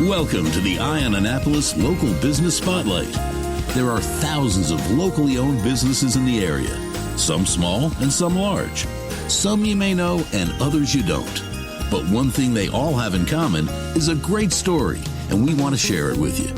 Welcome to the Eye on Annapolis Local Business Spotlight. There are thousands of locally owned businesses in the area, some small and some large. Some you may know and others you don't. But one thing they all have in common is a great story, and we want to share it with you.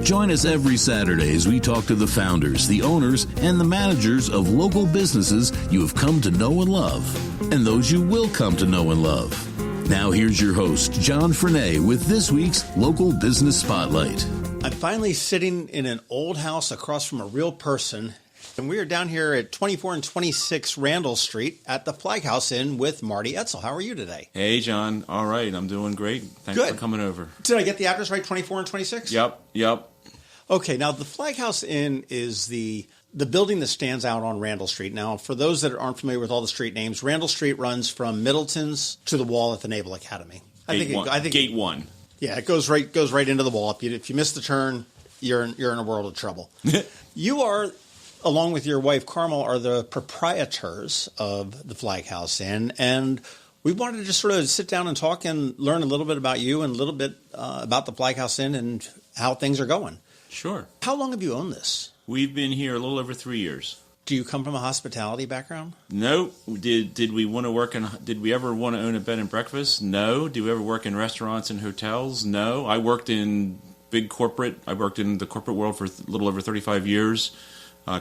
Join us every Saturday as we talk to the founders, the owners, and the managers of local businesses you have come to know and love, and those you will come to know and love. Now here's your host, John Frenay, with this week's Local Business Spotlight. I'm finally sitting in an old house across from a real person, and we are down here at 24 and 26 Randall Street at the Flag House Inn with Marty Etzel. How are you today? Hey, John. All right. I'm doing great. Thanks for coming over. Did I get the address right, 24 and 26? Yep. Okay, now the Flag House Inn is the building that stands out on Randall Street. Now, for those that aren't familiar with all the street names, Randall Street runs from Middleton's to the wall at the Naval Academy. Gate 1. Yeah, it goes right into the wall. If you miss the turn, you're in a world of trouble. You are, along with your wife Carmel, are the proprietors of the Flag House Inn, and we wanted to just sort of sit down and talk and learn a little bit about you and a little bit about the Flag House Inn and how things are going. Sure. How long have you owned this? We've been here a little over 3 years. Do you come from a hospitality background? No. Did we want to work in? Did we ever want to own a bed and breakfast? No. Did we ever work in restaurants and hotels? No. I worked in big corporate. I worked in the corporate world for a little over 35 years.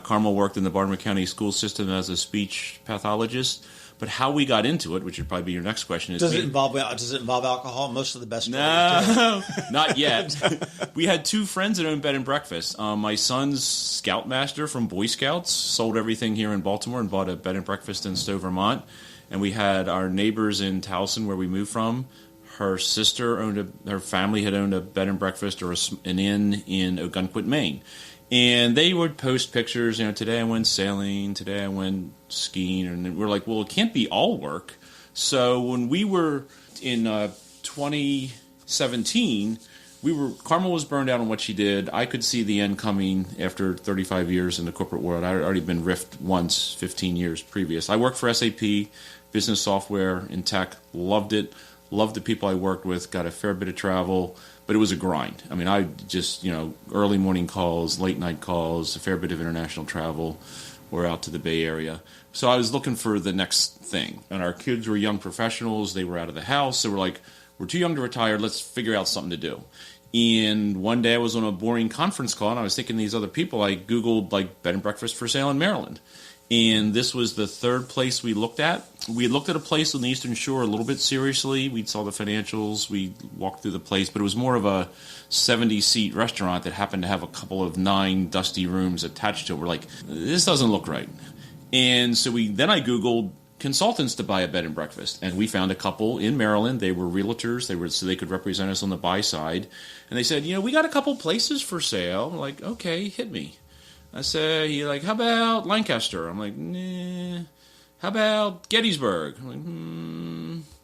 Carmel worked in the Baltimore County school system as a speech pathologist. But how we got into it, which would probably be your next question, is... Does it involve alcohol? Most of the best... No, not yet. We had two friends that owned bed and breakfast. My son's scoutmaster from Boy Scouts sold everything here in Baltimore and bought a bed and breakfast in Stowe, Vermont. And we had our neighbors in Towson, where we moved from. Her sister her family had owned a bed and breakfast or an inn in Ogunquit, Maine. And they would post pictures, today I went sailing, today I went skiing, and we're like, well, it can't be all work. So when we were in 2017, Carmel was burned out on what she did. I could see the end coming after 35 years in the corporate world. I'd already been riffed once, 15 years previous. I worked for SAP, business software in tech, loved it, loved the people I worked with, got a fair bit of travel. But it was a grind. I mean, I just, early morning calls, late night calls, a fair bit of international travel. We're out to the Bay Area. So I was looking for the next thing. And our kids were young professionals. They were out of the house. So we're like, we're too young to retire. Let's figure out something to do. And one day I was on a boring conference call, and I was thinking these other people. I Googled, bed and breakfast for sale in Maryland. And this was the third place we looked at. We had looked at a place on the Eastern Shore a little bit seriously. We saw the financials. We walked through the place. But it was more of a 70-seat restaurant that happened to have a couple of 9 dusty rooms attached to it. We're like, this doesn't look right. And so then I Googled consultants to buy a bed and breakfast. And we found a couple in Maryland. They were realtors. So they could represent us on the buy side. And they said, we got a couple places for sale. I'm like, okay, hit me. I said, how about Lancaster? I'm like, nah. How about Gettysburg? I'm like,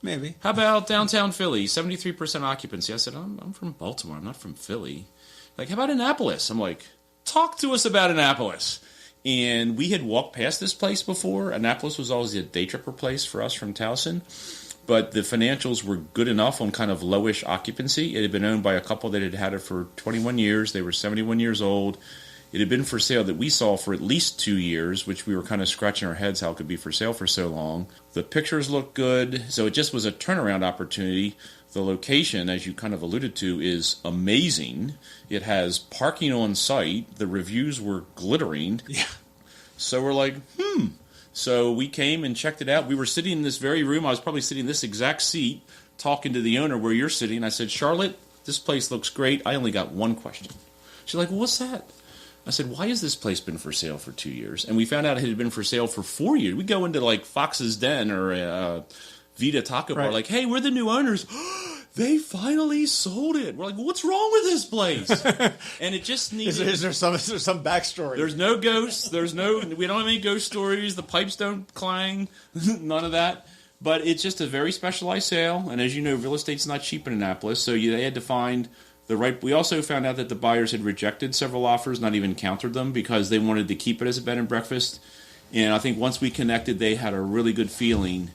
maybe. How about downtown Philly, 73% occupancy? I said, I'm from Baltimore. I'm not from Philly. How about Annapolis? I'm like, talk to us about Annapolis. And we had walked past this place before. Annapolis was always a day tripper place for us from Towson. But the financials were good enough on kind of lowish occupancy. It had been owned by a couple that had had it for 21 years. They were 71 years old. It had been for sale that we saw for at least 2 years, which we were kind of scratching our heads how it could be for sale for so long. The pictures looked good, so it just was a turnaround opportunity. The location, as you kind of alluded to, is amazing. It has parking on site. The reviews were glittering. Yeah. So we're like, So we came and checked it out. We were sitting in this very room. I was probably sitting in this exact seat talking to the owner where you're sitting. I said, Charlotte, this place looks great. I only got one question. She's like, well, what's that? I said, why has this place been for sale for 2 years? And we found out it had been for sale for 4 years. We go into Fox's Den or Vita Taco Bar, hey, we're the new owners. They finally sold it. We're like, what's wrong with this place? And it just needs... Is there some backstory? There's no ghosts. We don't have any ghost stories. The pipes don't clang. None of that. But it's just a very specialized sale. And as you know, real estate's not cheap in Annapolis. So they had to find... We also found out that the buyers had rejected several offers, not even countered them, because they wanted to keep it as a bed and breakfast. And I think once we connected, they had a really good feeling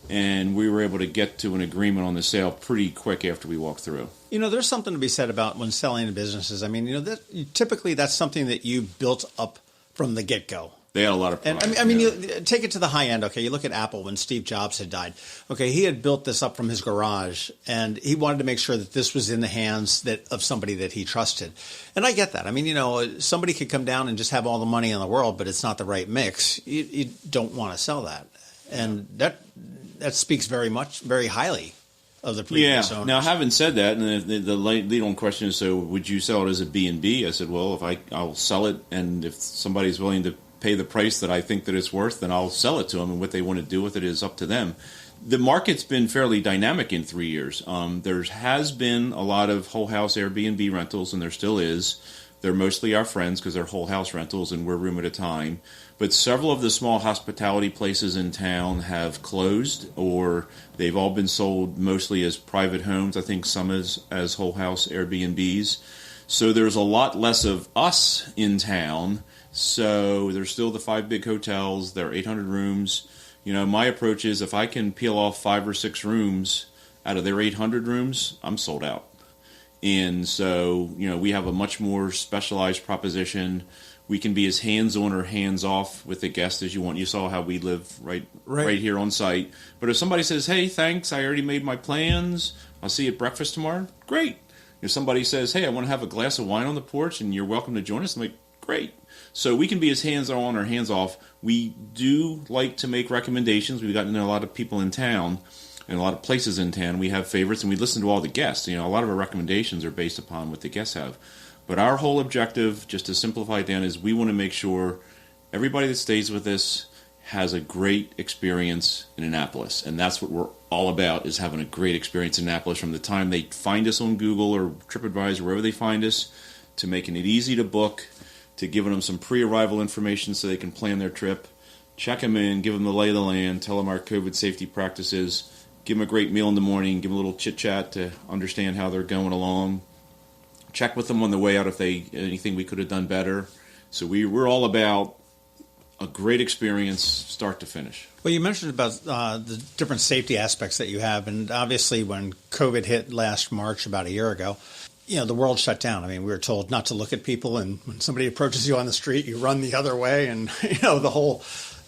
and we were able to get to an agreement on the sale pretty quick after we walked through. You know, there's something to be said about when selling to businesses. I mean, typically that's something that you built up from the get-go. They had a lot of pride. And I mean, you take it to the high end. Okay, you look at Apple when Steve Jobs had died. Okay, he had built this up from his garage, and he wanted to make sure that this was in the hands of somebody that he trusted. And I get that. I mean, somebody could come down and just have all the money in the world, but it's not the right mix. You don't want to sell that, and that speaks very highly of the previous owners. Now, having said that, and the lead-on question is, so would you sell it as a B&B? I said, well, I'll sell it, and if somebody's willing to pay the price that I think that it's worth, then I'll sell it to them, and what they want to do with it is up to them. The market's been fairly dynamic in 3 years. There has been a lot of whole house Airbnb rentals, and there still is. They're mostly our friends because they're whole house rentals and we're room at a time. But several of the small hospitality places in town have closed, or they've all been sold mostly as private homes. I think some as whole house Airbnbs. So there's a lot less of us in town. So there's still the 5 big hotels. There are 800 rooms. You know, my approach is if I can peel off 5 or 6 rooms out of their 800 rooms, I'm sold out. And so, we have a much more specialized proposition. We can be as hands-on or hands-off with the guest as you want. You saw how we live right here on site. But if somebody says, hey, thanks, I already made my plans, I'll see you at breakfast tomorrow, great. If somebody says, hey, I want to have a glass of wine on the porch and you're welcome to join us, I'm like, great. So we can be as hands-on or hands-off. We do like to make recommendations. We've gotten to know a lot of people in town and a lot of places in town. We have favorites, and we listen to all the guests. A lot of our recommendations are based upon what the guests have. But our whole objective, just to simplify it down, is we want to make sure everybody that stays with us has a great experience in Annapolis. And that's what we're all about, is having a great experience in Annapolis from the time they find us on Google or TripAdvisor, wherever they find us, to making it easy to book, to giving them some pre-arrival information so they can plan their trip, check them in, give them the lay of the land, tell them our COVID safety practices, give them a great meal in the morning, give them a little chit-chat to understand how they're going along, check with them on the way out if anything we could have done better. So we're all about a great experience start to finish. Well, you mentioned about the different safety aspects that you have, and obviously when COVID hit last March, about a year ago, the world shut down. I mean, we were told not to look at people, and when somebody approaches you on the street, you run the other way, and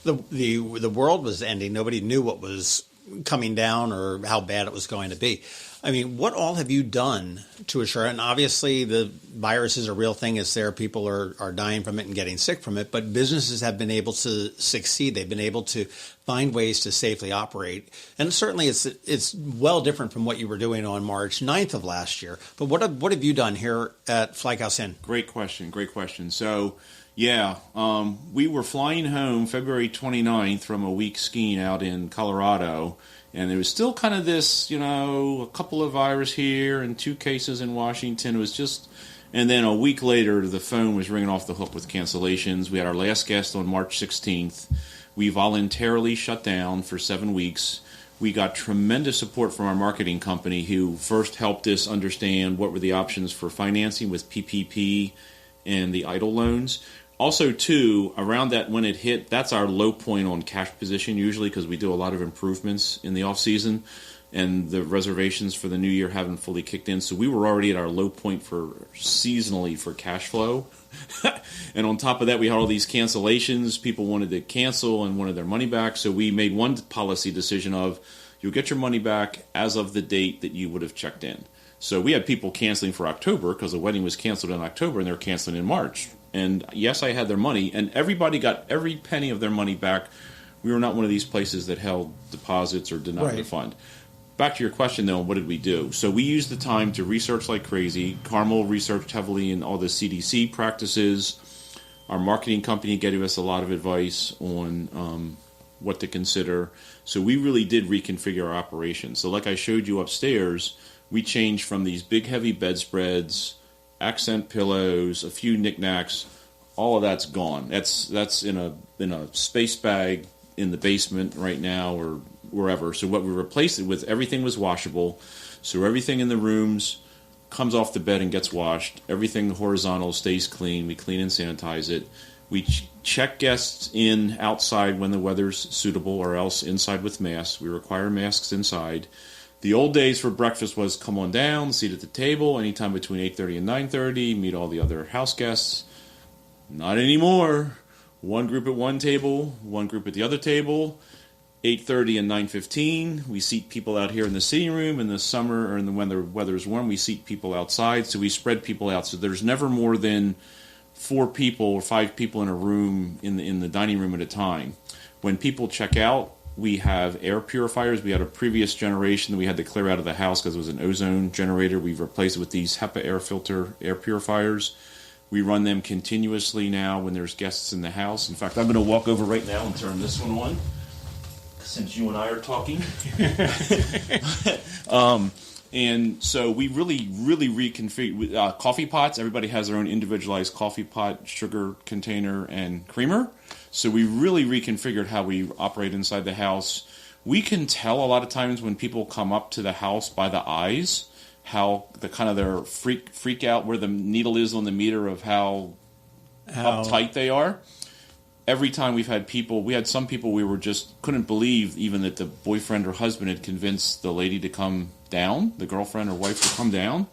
the world was ending. Nobody knew what was coming down or how bad it was going to be. I mean, what all have you done to assure? And obviously, the virus is a real thing. It's there. People are dying from it and getting sick from it. But businesses have been able to succeed. They've been able to find ways to safely operate. And certainly, it's well different from what you were doing on March 9th of last year. But what have you done here at Flag House Inn? Great question. So, we were flying home February 29th from a week skiing out in Colorado. And there was still kind of this, a couple of virus here and 2 cases in Washington. It was just, and then a week later, the phone was ringing off the hook with cancellations. We had our last guest on March 16th. We voluntarily shut down for 7 weeks. We got tremendous support from our marketing company, who first helped us understand what were the options for financing with PPP and the EIDL loans. Also, too, around that when it hit, that's our low point on cash position usually, because we do a lot of improvements in the off season, and the reservations for the new year haven't fully kicked in. So we were already at our low point for seasonally for cash flow. And on top of that, we had all these cancellations. People wanted to cancel and wanted their money back. So we made one policy decision of, you'll get your money back as of the date that you would have checked in. So we had people canceling for October because the wedding was canceled in October and they're canceling in March. And yes, I had their money, and everybody got every penny of their money back. We were not one of these places that held deposits or did not refund. Back to your question, though, what did we do? So we used the time to research like crazy. Carmel researched heavily in all the CDC practices. Our marketing company gave us a lot of advice on what to consider. So we really did reconfigure our operations. So like I showed you upstairs, we changed from these big, heavy bedspreads, accent pillows, a few knickknacks. All of that's gone. That's in a space bag in the basement right now or wherever. So what we replaced it with, everything was washable. So everything in the rooms comes off the bed and gets washed. Everything horizontal stays clean. We clean and sanitize it. We check guests in outside when the weather's suitable, or else inside with masks. We require masks inside. The old days for breakfast was come on down, seat at the table, anytime between 8:30 and 9:30, meet all the other house guests. Not anymore. One group at one table, one group at the other table. 8:30 and 9:15, we seat people out here in the sitting room. In the summer, or when the weather's warm, we seat people outside. So we spread people out. So there's never more than 4 people or 5 people in a room in the dining room at a time. When people check out, we have air purifiers. We had a previous generation that we had to clear out of the house because it was an ozone generator. We've replaced it with these HEPA air filter air purifiers. We run them continuously now when there's guests in the house. In fact, I'm going to walk over right now and turn this one on, since you and I are talking. And so we really reconfigured coffee pots. Everybody has their own individualized coffee pot, sugar container, and creamer. So we really reconfigured how we operate inside the house. We can tell a lot of times when people come up to the house by the eyes, how the kind of their freak out where the needle is on the meter of how uptight they are. Every time we've had people, we had some people we were just couldn't believe even that the boyfriend or husband had convinced the lady to come down, the girlfriend or wife to come down.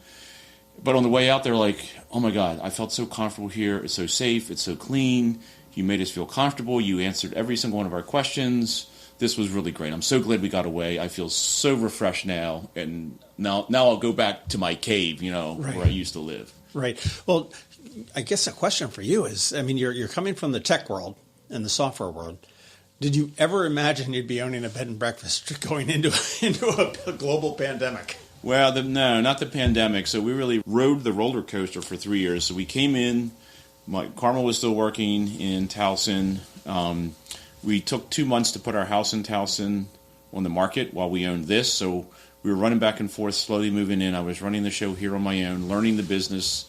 But on the way out, they're like, oh my God, I felt so comfortable here. It's so safe. It's so clean. You made us feel comfortable. You answered every single one of our questions. This was really great. I'm so glad we got away. I feel so refreshed now. And now I'll go back to my cave, Right. where I used to live. Right. Well, I guess a question for you is, I mean, you're coming from the tech world and the software world. Did you ever imagine you'd be owning a bed and breakfast going into a global pandemic? Well, no, not the pandemic. So we really rode the roller coaster for 3 years. So we came in, Carmel was still working in Towson. We took 2 months to put our house in Towson on the market while we owned this. So we were running back and forth, slowly moving in. I was running the show here on my own, learning the business,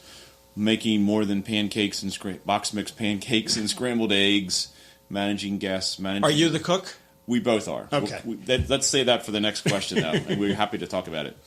making more than pancakes and box mix pancakes and scrambled eggs, managing guests. Are you the cook? We both are. Okay. Let's say that for the next question, though, and we're happy to talk about it.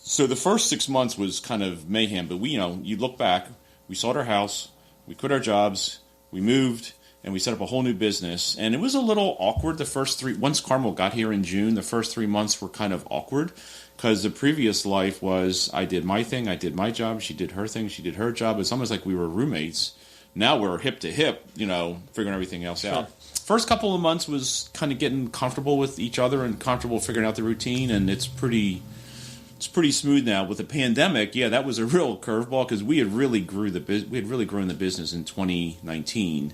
So the first 6 months was kind of mayhem, but you look back, we sold our house, we quit our jobs, we moved, and we set up a whole new business. And it was a little awkward the first once Carmel got here in June, the first 3 months were kind of awkward because the previous life was I did my thing, I did my job, she did her thing, she did her job. It's almost like we were roommates. Now we're hip to hip, figuring everything else out. First couple of months was kind of getting comfortable with each other and comfortable figuring out the routine, and it's pretty smooth now. With the pandemic, that was a real curveball because we had really grown the business in 2019,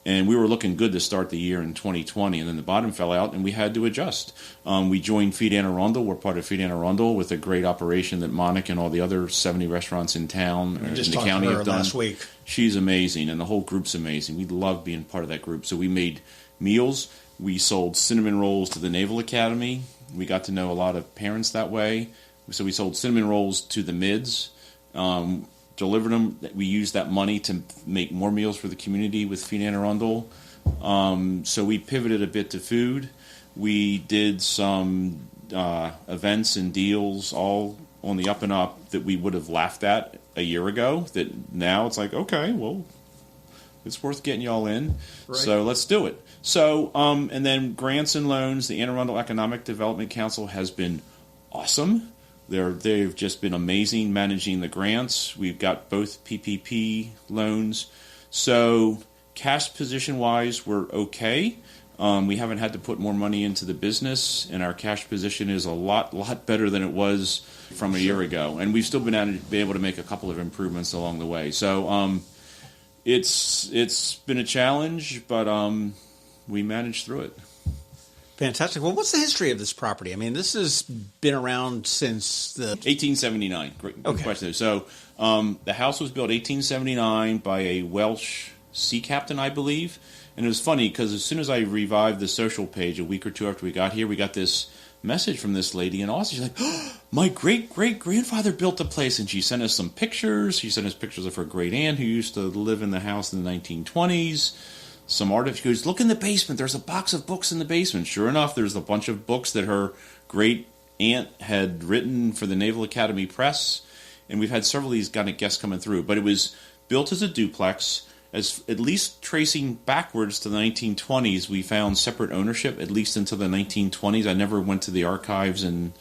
and we were looking good to start the year in 2020, and then the bottom fell out, and we had to adjust. We joined Feed Anne Arundel. We're part of Feed Anne Arundel with a great operation that Monica and all the other 70 restaurants in town in the county have done. Last week. She's amazing, and the whole group's amazing. We love being part of that group. So we made meals. We sold cinnamon rolls to the Naval Academy. We got to know a lot of parents that way. So we sold cinnamon rolls to the mids, delivered them. We used that money to make more meals for the community with Feed Anne Arundel. So we pivoted a bit to food. We did some events and deals all on the up and up that we would have laughed at a year ago, that now it's like, okay, well, it's worth getting y'all in. Right. So let's do it. So, and then grants and loans, the Anne Arundel Economic Development Council has been awesome. They've just been amazing managing the grants. We've got both PPP loans. So cash position-wise, we're okay. We haven't had to put more money into the business, and our cash position is a lot better than it was from a year ago. And we've still been able to make a couple of improvements along the way. So it's been a challenge, but we managed through it. Fantastic. Well, what's the history of this property? I mean, this has been around since the 1879. Great question. So the house was built 1879 by a Welsh sea captain, I believe. And it was funny because as soon as I revived the social page a week or two after we got here, we got this message from this lady in Austin. She's like, oh, my great-great-grandfather built the place. And she sent us some pictures. She sent us pictures of her great aunt who used to live in the house in the 1920s. Some artists. She goes, look in the basement. There's a box of books in the basement. Sure enough, there's a bunch of books that her great aunt had written for the Naval Academy Press. And we've had several of these kind of guests coming through. But it was built as a duplex. as at least tracing backwards to the 1920s, we found separate ownership, at least into the 1920s. I never went to the archives and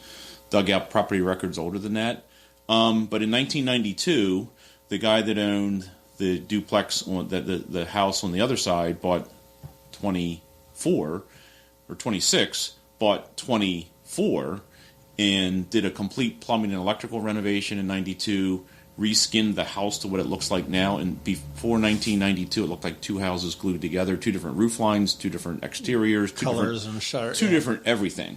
dug out property records older than that. But in 1992, the guy that owned the duplex, the house on the other side, bought 24, or 26, bought 24, and did a complete plumbing and electrical renovation in 92, reskinned the house to what it looks like now. And before 1992, it looked like two houses glued together, two different roof lines, two different exteriors, colors and shutters, two different everything,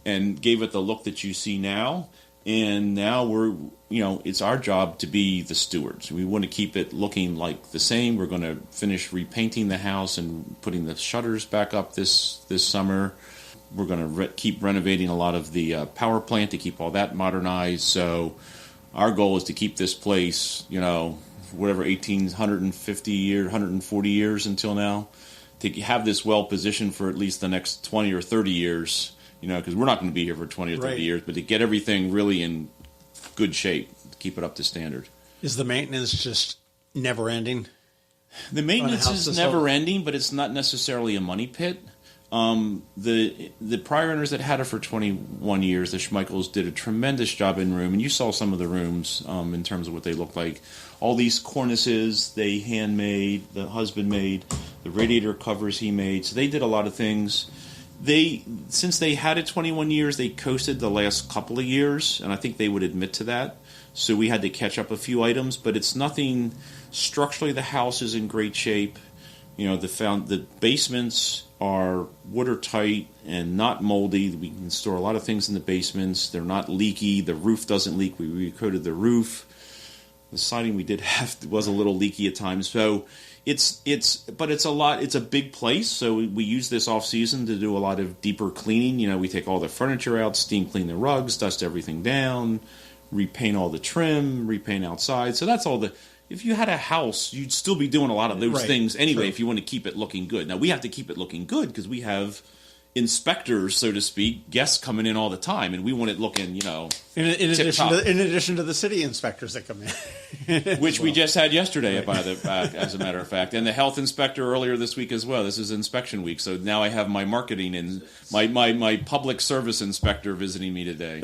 and gave it the look that you see now. And now we're, it's our job to be the stewards. We want to keep it looking like the same. We're going to finish repainting the house and putting the shutters back up this summer. We're going to keep renovating a lot of the power plant to keep all that modernized. So our goal is to keep this place, whatever, 150 years, 140 years until now, to have this well positioned for at least the next 20 or 30 years, because we're not going to be here for 20 or 30 years, but to get everything really in good shape, to keep it up to standard. Is the maintenance just never ending? The maintenance is never ending, but it's not necessarily a money pit. The prior owners that had it for 21 years, the Schmeichels, did a tremendous job in room, and you saw some of the rooms in terms of what they look like. All these cornices they handmade, the husband made, the radiator covers he made. So they did a lot of things. Since they had it 21 years, they coasted the last couple of years, and I think they would admit to that. So we had to catch up a few items, but it's nothing structurally. The house is in great shape. The basements are watertight and not moldy. We can store a lot of things in the basements. They're not leaky. The roof doesn't leak. We recoated the roof. The siding we did have was a little leaky at times. So it's a lot. It's a big place. So we use this off season to do a lot of deeper cleaning. We take all the furniture out, steam clean the rugs, dust everything down, repaint all the trim, repaint outside. So that's all the. If you had a house, you'd still be doing a lot of those things anyway. If you want to keep it looking good. Now we have to keep it looking good because we have inspectors, so to speak, guests coming in all the time, and we want it looking, in addition to the city inspectors that come in, which we just had yesterday, as a matter of fact, and the health inspector earlier this week as well. This is inspection week, so now I have my marketing and my public service inspector visiting me today.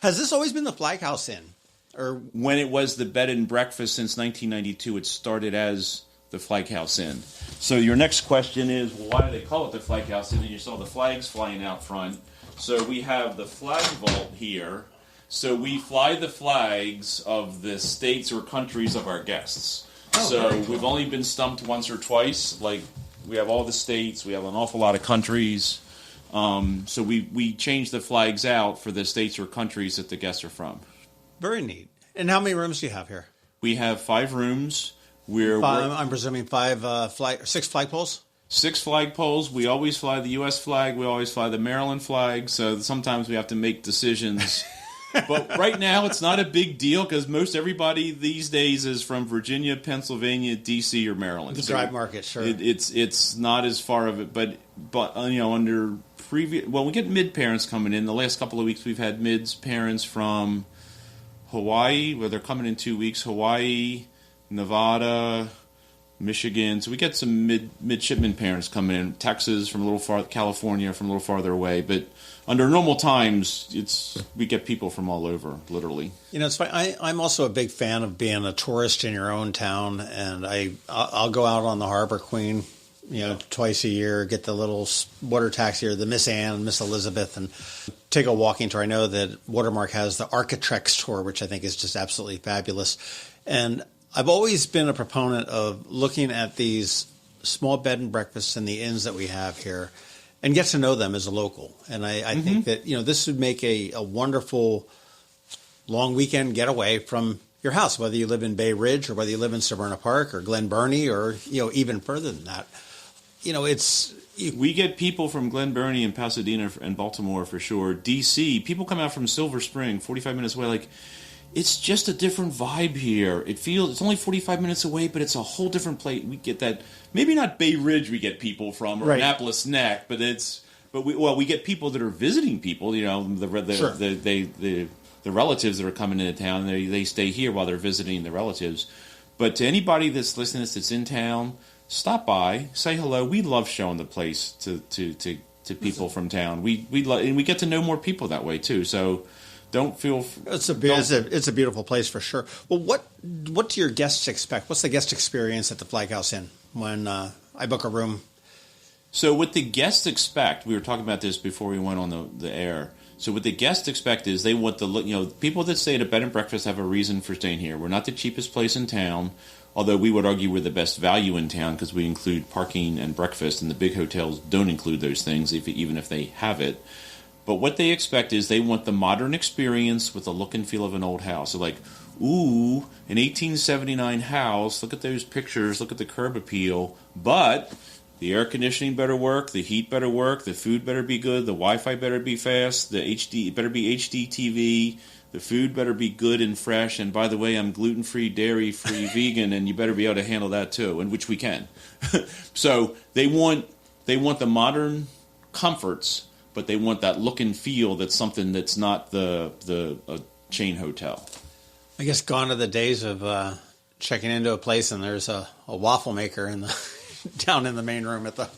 Has this always been the Flag House Inn? Or when it was the bed and breakfast since 1992, it started as the Flag House Inn. So your next question is, why do they call it the Flag House Inn? And you saw the flags flying out front. So we have the flag vault here. So we fly the flags of the states or countries of our guests. So we've only been stumped once or twice. Like, we have all the states. We have an awful lot of countries. So we change the flags out for the states or countries that the guests are from. Very neat. And how many rooms do you have here? We have 5 rooms. I'm presuming 6 flagpoles? 6 flagpoles. We always fly the U.S. flag. We always fly the Maryland flag. So sometimes we have to make decisions. But right now it's not a big deal because most everybody these days is from Virginia, Pennsylvania, D.C., or Maryland. The drive market, sure. It's not as far of it. But under previous... Well, we get mid parents coming in. The last couple of weeks we've had mids parents from Hawaii, where they're coming in 2 weeks. Hawaii, Nevada, Michigan. So we get some midshipman parents coming in. Texas from a little far, California from a little farther away. But under normal times, we get people from all over, literally. It's funny. I'm also a big fan of being a tourist in your own town, and I'll go out on the Harbor Queen, twice a year, get the little water taxi or the Miss Anne and Miss Elizabeth, and take a walking tour. I know that Watermark has the Architects Tour, which I think is just absolutely fabulous. And I've always been a proponent of looking at these small bed and breakfasts and the inns that we have here and get to know them as a local. And I think that, this would make a wonderful long weekend getaway from your house, whether you live in Bay Ridge or whether you live in Severna Park or Glen Burnie or, even further than that. We get people from Glen Burnie and Pasadena and Baltimore for sure. D.C., people come out from Silver Spring, 45 minutes away. It's just a different vibe here. It's only 45 minutes away, but it's a whole different place. We get that. Maybe not Bay Ridge we get people from, or Annapolis Neck, but we get people that are visiting people. The relatives that are coming into town. They stay here while they're visiting the relatives. But to anybody that's listening to this that's in town, stop by, say hello. We love showing the place to people from town. We and we get to know more people that way too. So don't feel it's a beautiful place for sure. Well, what do your guests expect? What's the guest experience at the Flag House Inn when I book a room? So what the guests expect, we were talking about this before we went on the air. So what the guests expect is they want people that stay at a bed and breakfast have a reason for staying here. We're not the cheapest place in town, although we would argue we're the best value in town because we include parking and breakfast, and the big hotels don't include those things, even if they have it. But what they expect is they want the modern experience with the look and feel of an old house. So like, ooh, an 1879 house, look at those pictures, look at the curb appeal, but the air conditioning better work, the heat better work, the food better be good, the Wi-Fi better be fast, it better be HD TV, the food better be good and fresh, and by the way, I'm gluten-free, dairy-free, vegan, and you better be able to handle that too, and which we can. So they want the modern comforts, but they want that look and feel that's something that's not the chain hotel. I guess gone are the days of checking into a place and there's a waffle maker in the down in the main room and that's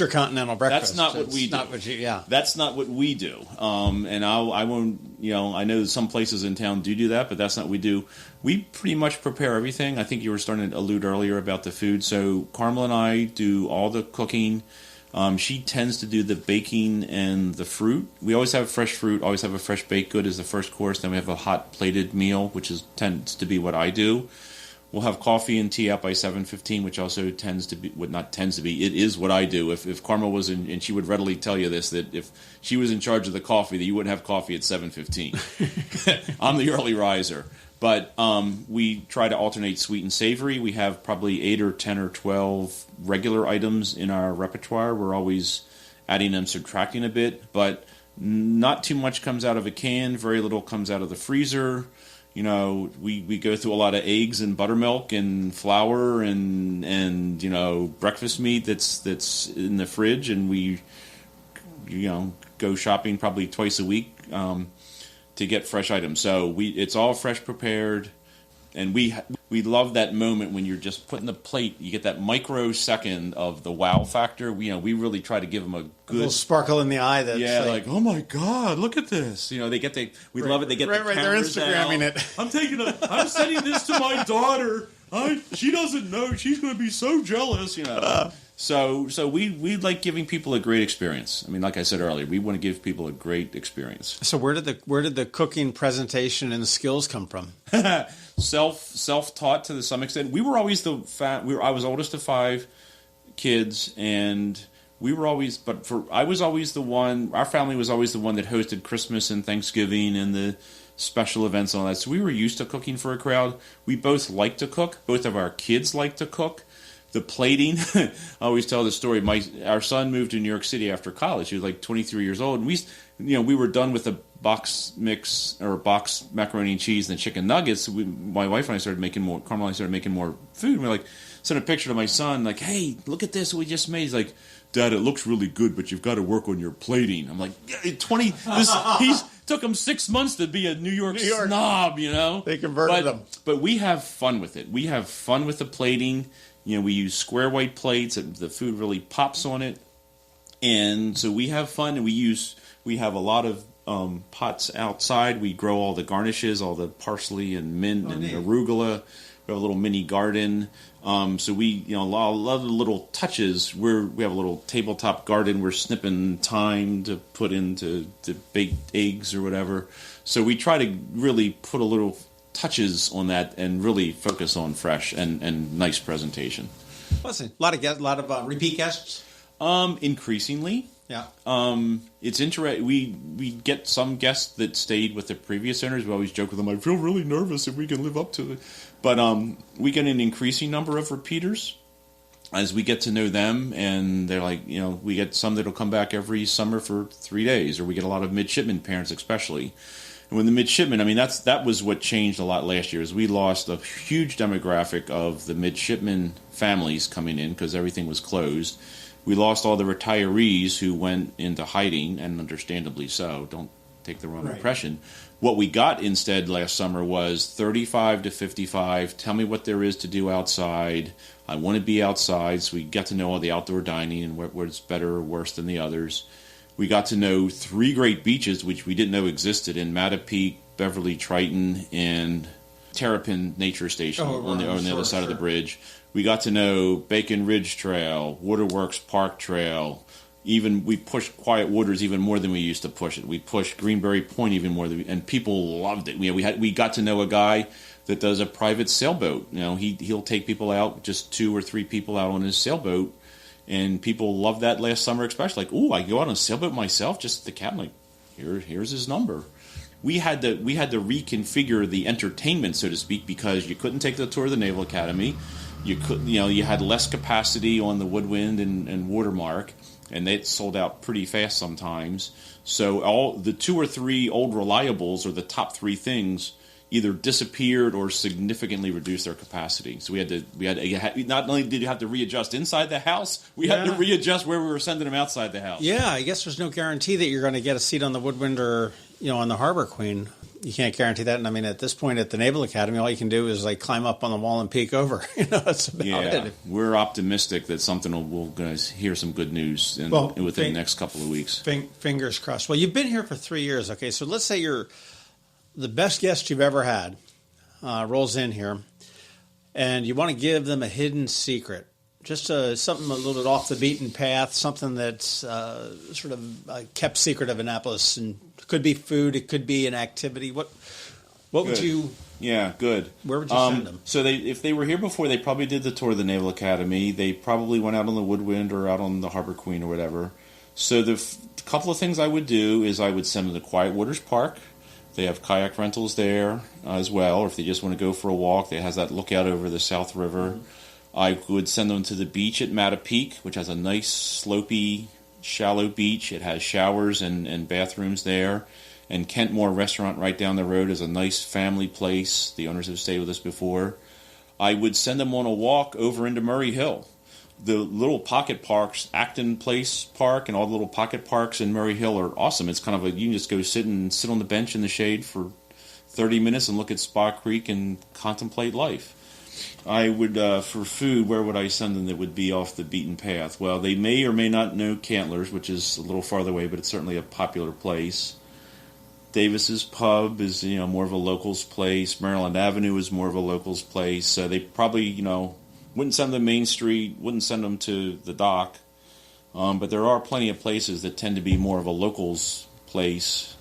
your continental breakfast. That's not what we do. That's not what we do. And I won't. I know some places in town do that, but that's not what we do. We pretty much prepare everything. I think you were starting to allude earlier about the food. So Carmel and I do all the cooking. She tends to do the baking and the fruit. We always have fresh fruit, always have a fresh baked good as the first course. Then we have a hot plated meal, which tends to be what I do. We'll have coffee and tea out by 7:15, which also tends to be, it is what I do. If Carmel was in, and she would readily tell you this, that if she was in charge of the coffee, that you wouldn't have coffee at 7:15. I'm the early riser. But we try to alternate sweet and savory. We have probably 8 or 10 or 12 regular items in our repertoire. We're always adding and subtracting a bit, but not too much comes out of a can. Very little comes out of the freezer. We go through a lot of eggs and buttermilk and flour and breakfast meat that's in the fridge, and we go shopping probably twice a week to get fresh items. So it's all fresh prepared, and we love that moment when you're just putting the plate. You get that microsecond of the wow factor. We really try to give them a little sparkle in the eye. That's like, oh my God, look at this. We love it. They get the they're Instagramming it. I'm sending this to my daughter. She doesn't know. She's going to be so jealous. So we like giving people a great experience. I mean, like I said earlier, we want to give people a great experience. So where did the cooking presentation and the skills come from? Self-taught to some extent. We were always I was oldest of 5 kids, and I was always the one. Our family was always the one that hosted Christmas and Thanksgiving and the special events and all that. So we were used to cooking for a crowd. We both like to cook. Both of our kids like to cook. The plating, I always tell the story. Our son moved to New York City after college. He was like 23 years old, and we were done with the box mix or box macaroni and cheese and the chicken nuggets. So my wife and I started making more. Carmel and I started making more food. And we're like, sent a picture to my son, like, "Hey, look at this we just made." He's like, "Dad, it looks really good, but you've got to work on your plating." I'm like, He's took him 6 months to be a New York snob, They converted him. But we have fun with it. We have fun with the plating. We use square white plates, and the food really pops on it. And so we have fun, and we have a lot of pots outside. We grow all the garnishes, all the parsley and mint and arugula. We have a little mini garden. So we, a lot of little touches. We have a little tabletop garden. We're snipping thyme to put into baked eggs or whatever. So we try to really put a little touches on that and really focus on fresh and nice presentation. Listen, a lot of repeat guests. Increasingly, yeah. It's interesting. We get some guests that stayed with the previous owners. We always joke with them. I feel really nervous if we can live up to it, but we get an increasing number of repeaters as we get to know them, and they're like, we get some that'll come back every summer for 3 days, or we get a lot of midshipman parents, especially. And when the midshipmen, that was what changed a lot last year, is we lost a huge demographic of the midshipmen families coming in because everything was closed. We lost all the retirees who went into hiding, and understandably so. Don't take the wrong Right. impression. What we got instead last summer was 35 to 55. Tell me what there is to do outside. I want to be outside, so we got to know all the outdoor dining and what's better or worse than the others. We got to know 3 great beaches, which we didn't know existed, in Mattapique, Beverly Triton, and Terrapin Nature Station on the other side of the bridge. We got to know Bacon Ridge Trail, Waterworks Park Trail. Even we pushed Quiet Waters even more than we used to push it. We pushed Greenberry Point even more and people loved it. We got to know a guy that does a private sailboat. He'll take people out, just 2 or 3 people out on his sailboat, and people loved that last summer, especially. Like, ooh, I go out on a sailboat myself, just the captain. Like, here's his number. We had to reconfigure the entertainment, so to speak, because you couldn't take the tour of the Naval Academy. You couldn't, you had less capacity on the Woodwind and Watermark, and they sold out pretty fast sometimes. So all the 2 or 3 old reliables, or the top 3 things, either disappeared or significantly reduced their capacity. So we had to not only did you have to readjust inside the house, we had to readjust where we were sending them outside the house. Yeah, I guess there's no guarantee that you're going to get a seat on the Woodwind or on the Harbor Queen. You can't guarantee that. And I mean, at this point at the Naval Academy, all you can do is like climb up on the wall and peek over. That's about it. We're optimistic that we'll hear some good news within the next couple of weeks. Fingers crossed. Well, you've been here for 3 years. Okay, so let's say you're the best guest you've ever had rolls in here, and you want to give them a hidden secret, just something a little bit off the beaten path, something that's sort of a kept secret of Annapolis, and it could be food, it could be an activity. What would you? Yeah, good. Where would you send them? So if they were here before, they probably did the tour of the Naval Academy. They probably went out on the Woodwind or out on the Harbor Queen or whatever. So the couple of things I would do is I would send them to Quiet Waters Park. They have kayak rentals there as well, or if they just want to go for a walk, it has that lookout over the South River. Mm-hmm. I would send them to the beach at Mattapique, which has a nice, slopey, shallow beach. It has showers and bathrooms there. And Kentmore Restaurant right down the road is a nice family place. The owners have stayed with us before. I would send them on a walk over into Murray Hill. The little pocket parks, Acton Place Park and all the little pocket parks in Murray Hill are awesome. It's kind of you can just go sit on the bench in the shade for 30 minutes and look at Spa Creek and contemplate life. I would, for food, where would I send them that would be off the beaten path? Well, they may or may not know Cantler's, which is a little farther away, but it's certainly a popular place. Davis's Pub is, more of a locals place. Maryland Avenue is more of a locals place. So they probably, wouldn't send them to Main Street, wouldn't send them to the dock. But there are plenty of places that tend to be more of a locals place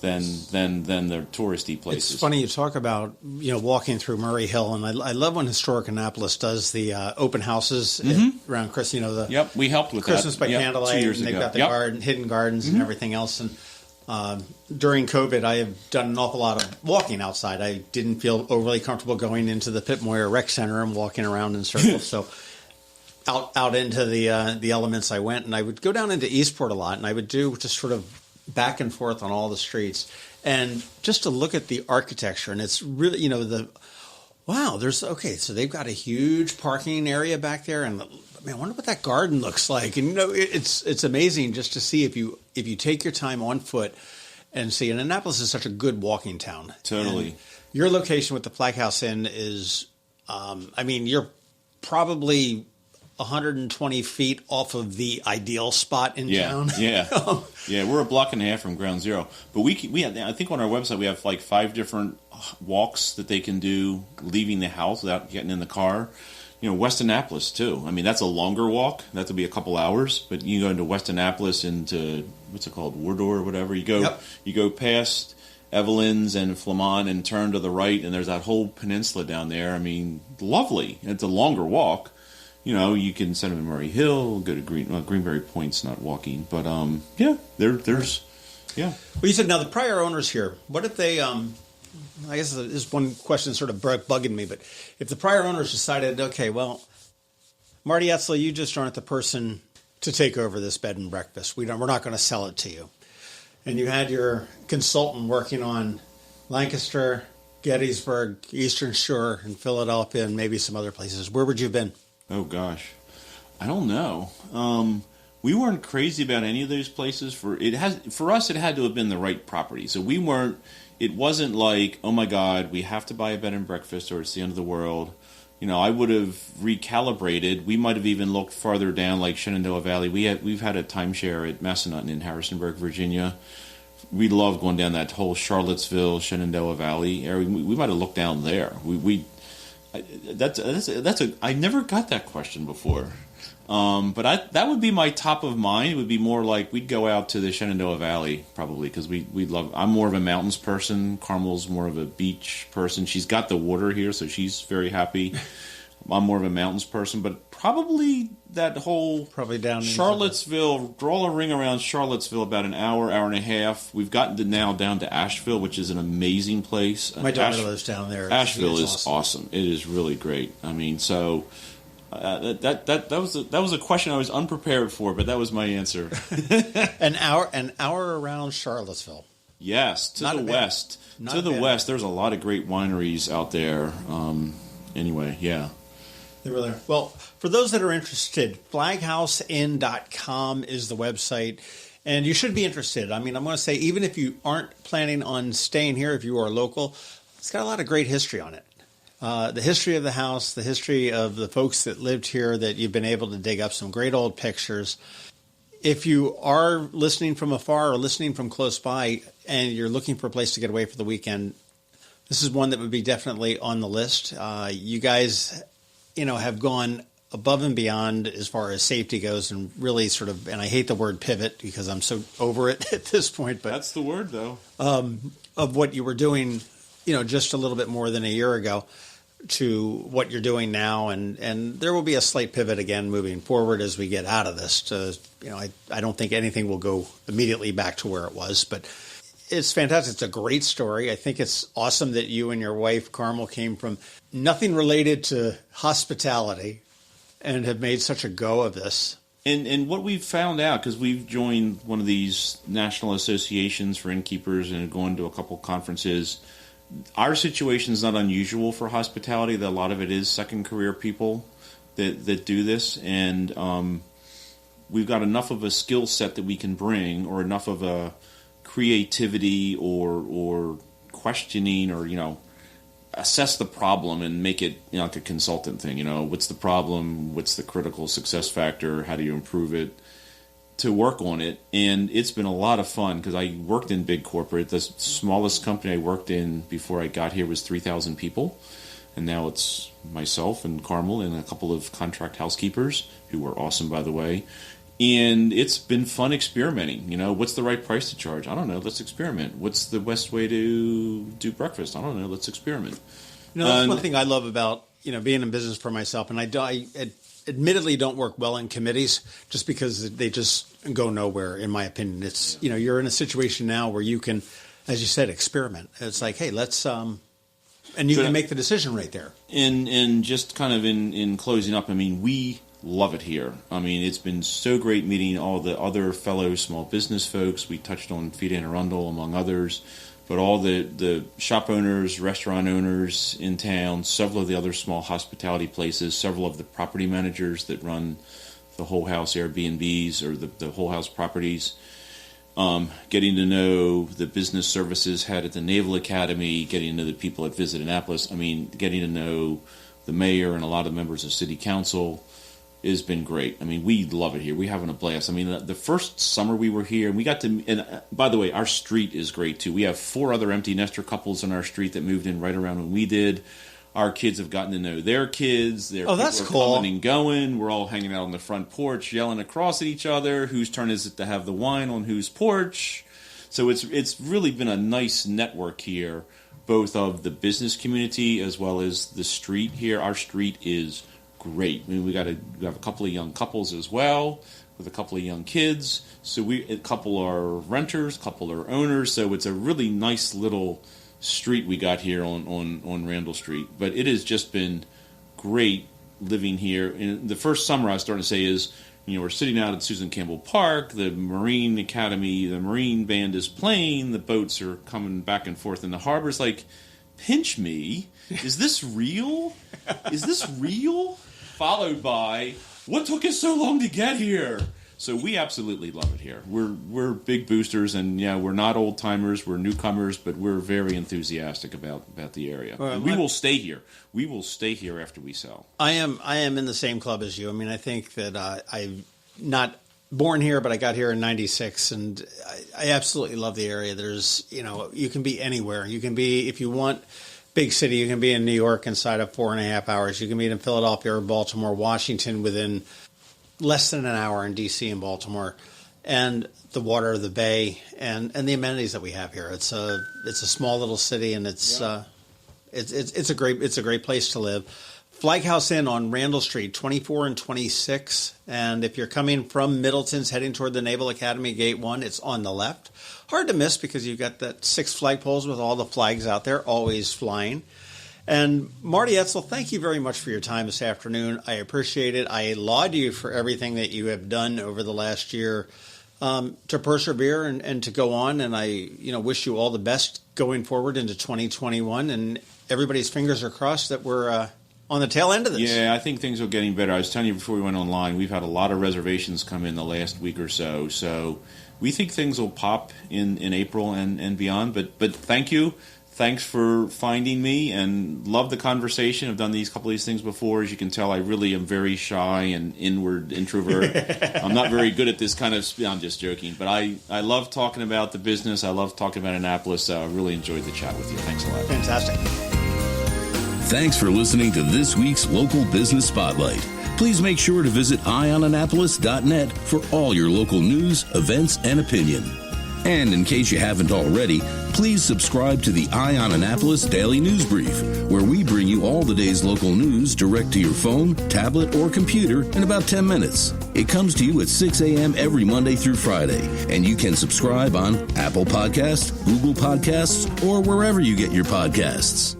than the touristy places. It's funny you talk about walking through Murray Hill, and I love when Historic Annapolis does the open houses around Christmas. Yep, we helped with Christmas that. by candlelight, 2 years and they've ago. got the hidden gardens and everything else. And during COVID, I have done an awful lot of walking outside. I didn't feel overly comfortable going into the Pip Moyer Rec Center and walking around in circles. So out into the elements I went, and I would go down into Eastport a lot, and I would do just sort of back and forth on all the streets, and just to look at the architecture. And it's really, so they've got a huge parking area back there, and I wonder what that garden looks like. And it's amazing just to see if you take your time on foot and see. And Annapolis is such a good walking town. Totally. And your location with the Flag House Inn is, you're probably 120 feet off of the ideal spot in town. Yeah, we're a block and a half from Ground Zero. But we have, I think on our website we have like 5 different walks that they can do leaving the house without getting in the car. West Annapolis too. That's a longer walk. That would be a couple hours. But you go into West Annapolis, into what's it called, Wardour or whatever. You go past Evelyn's and Flamand and turn to the right, and there's that whole peninsula down there. Lovely. It's a longer walk. You can send them to Murray Hill, go to Greenberry Point's not walking, but there's. Well, you said now the prior owners here. What if they? I guess this is one question sort of bugging me, but if the prior owners decided, okay, well, Marty Etzel, you just aren't the person to take over this bed and breakfast. We're not going to sell it to you. And you had your consultant working on Lancaster, Gettysburg, Eastern Shore, and Philadelphia, and maybe some other places. Where would you have been? Oh, gosh. I don't know. we weren't crazy about any of those places. For us, it had to have been the right property. So we weren't. It wasn't like, oh my God, we have to buy a bed and breakfast or it's the end of the world. I would have recalibrated. We might have even looked farther down, like Shenandoah Valley. We've had a timeshare at Massanutten in Harrisonburg, Virginia. We love going down that whole Charlottesville, Shenandoah Valley area. We might have looked down there. I never got that question before. But that would be my top of mind. It would be more like we'd go out to the Shenandoah Valley probably because we'd love. I'm more of a mountains person. Carmel's more of a beach person. She's got the water here, so she's very happy. I'm more of a mountains person, but probably that whole down Charlottesville. Draw a ring around Charlottesville about an hour and a half. We've gotten now down to Asheville, which is an amazing place. My daughter lives down there. Asheville is awesome. It is really great. I mean, so. That was a question I was unprepared for, but that was my answer. An hour around Charlottesville. Yes, to the west. To the west, there's a lot of great wineries out there. Anyway, yeah. They really are. Well, for those that are interested, flaghouseinn.com is the website. And you should be interested. I mean, I'm going to say, even if you aren't planning on staying here, if you are local, it's got a lot of great history on it. The history of the house, the history of the folks that lived here, that you've been able to dig up some great old pictures. If you are listening from afar or listening from close by and you're looking for a place to get away for the weekend, this is one that would be definitely on the list. You guys, have gone above and beyond as far as safety goes and really sort of, and I hate the word pivot because I'm so over it at this point. But that's the word, though. Of what you were doing, just a little bit more than a year ago, to what you're doing now, and there will be a slight pivot again moving forward as we get out of this. I don't think anything will go immediately back to where it was, but it's fantastic. It's a great story. I think it's awesome that you and your wife, Carmel, came from nothing related to hospitality and have made such a go of this. And what we've found out, because we've joined one of these national associations for innkeepers and going to a couple conferences, our situation is not unusual for hospitality. That a lot of it is second career people that do this, and we've got enough of a skill set that we can bring, or enough of a creativity or questioning, or assess the problem and make it like a consultant thing. What's the problem? What's the critical success factor? How do you improve it? To work on it, and it's been a lot of fun because I worked in big corporate. The smallest company I worked in before I got here was 3,000 people, and now it's myself and Carmel and a couple of contract housekeepers who were awesome, by the way. And it's been fun experimenting. What's the right price to charge? I don't know. Let's experiment. What's the best way to do breakfast? I don't know. Let's experiment. That's one thing I love about being in business for myself, and I admittedly don't work well in committees just because they just go nowhere, in my opinion. It's, you're in a situation now where you can, as you said, experiment. It's like, hey, let's, and you can make the decision right there. And just kind of in closing up, I mean, we love it here. I mean, it's been so great meeting all the other fellow small business folks. We touched on Fida and Arundel, among others. But all the shop owners, restaurant owners in town, several of the other small hospitality places, several of the property managers that run the whole house Airbnbs or the whole house properties, getting to know the business services head at the Naval Academy, getting to know the people at Visit Annapolis. I mean, getting to know the mayor and a lot of members of city council has been great. I mean, we love it here. We're having a blast. I mean, the first summer we were here, and we got to, and by the way, our street is great too. We have 4 other empty nester couples on our street that moved in right around when we did. Our kids have gotten to know their kids. That's cool. Coming and going. We're all hanging out on the front porch, yelling across at each other. Whose turn is it to have the wine on whose porch? So it's really been a nice network here, both of the business community as well as the street here. Our street is great. I mean, we have a couple of young couples as well with a couple of young kids. So a couple are renters, a couple are owners. So it's a really nice little street we got here on Randall Street. But it has just been great living here. And the first summer I was starting to say is, we're sitting out at Susan Campbell Park, the Marine Academy, the Marine Band is playing, the boats are coming back and forth in the harbor. It's like, pinch me. Is this real? Is this real? Followed by, what took us so long to get here? So we absolutely love it here. We're big boosters, and we're not old timers. We're newcomers, but we're very enthusiastic about the area. And we will stay here. We will stay here after we sell. I am in the same club as you. I mean, I think that I'm not born here, but I got here in '96, and I absolutely love the area. There's, you can be anywhere. You can be, if you want, big city. You can be in New York inside of 4.5 hours. You can be in Philadelphia or Baltimore, Washington within less than an hour, in D.C. and Baltimore, and the water, the bay, and the amenities that we have here. It's a small little city, and it's a great place to live. Flag House Inn on Randall Street, 24 and 26. And if you're coming from Middleton's heading toward the Naval Academy, Gate 1, it's on the left. Hard to miss because you've got that 6 flagpoles with all the flags out there, always flying. And Marty Etzel, thank you very much for your time this afternoon. I appreciate it. I laud you for everything that you have done over the last year to persevere and to go on. And I wish you all the best going forward into 2021. And everybody's fingers are crossed that we're on the tail end of this. Yeah, I think things are getting better. I was telling you before we went online, we've had a lot of reservations come in the last week or so. So we think things will pop in April and beyond. But thank you. Thanks for finding me, and love the conversation. I've done couple of these things before. As you can tell, I really am very shy and inward introvert. I'm not very good at this kind of I'm just joking. But I love talking about the business. I love talking about Annapolis. So I really enjoyed the chat with you. Thanks a lot. Fantastic. Thanks for listening to this week's Local Business Spotlight. Please make sure to visit eyeonannapolis.net for all your local news, events, and opinion. And in case you haven't already, please subscribe to the Eye on Annapolis Daily News Brief, where we bring you all the day's local news direct to your phone, tablet, or computer in about 10 minutes. It comes to you at 6 a.m. every Monday through Friday, and you can subscribe on Apple Podcasts, Google Podcasts, or wherever you get your podcasts.